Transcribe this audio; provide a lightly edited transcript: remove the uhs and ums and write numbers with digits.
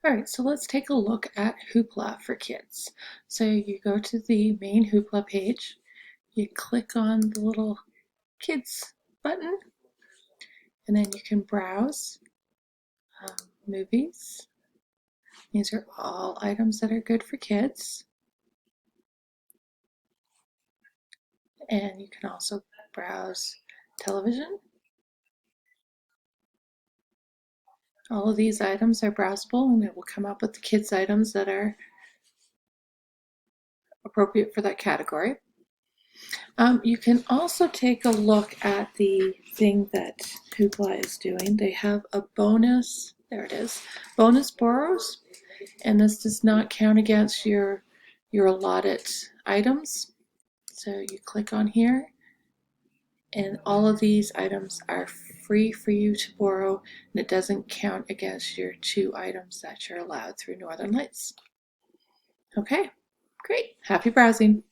All right, so let's take a look at Hoopla for kids. So you go to the main Hoopla page, you click on the little kids button, and then you can browse movies. These are all items that are good for kids. And you can also browse television. All of these items are browsable, and it will come up with the kids' items that are appropriate for that category. You can also take a look at the thing that Hoopla is doing. They have a bonus, there it is, bonus Burrows, and this does not count against your allotted items. So you click on here, and all of these items are free for you to borrow, and it doesn't count against your 2 items that you're allowed through Northern Lights. Okay, great. Happy browsing.